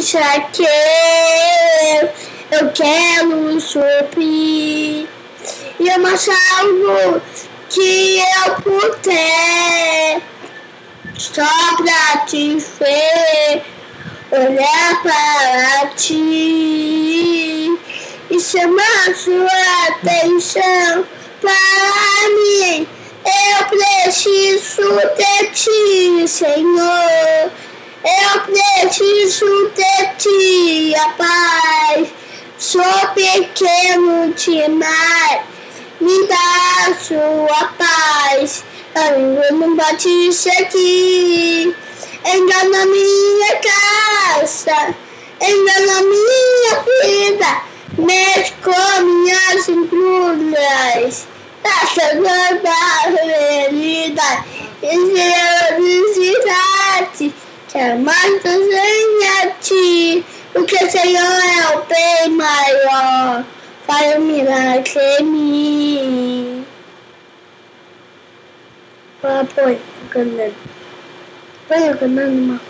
carência que eu quero suprir. E eu mais algo que eu puder, só pra te ver, olhar para ti e chamar sua atenção para mim. Eu preciso de ti, Senhor. Eu preciso de ti, a paz. Sou pequeno demais. Me dá sua paz. Eu não bate aqui. Engana minha casa. Engana minha vida. Mexe com minhas includas. Essa grande realidade. Necessidade. Quer mais desenhar a ti. Porque o Senhor é o bem maior. Faz um milagre em mim. Põe o cantando, mano.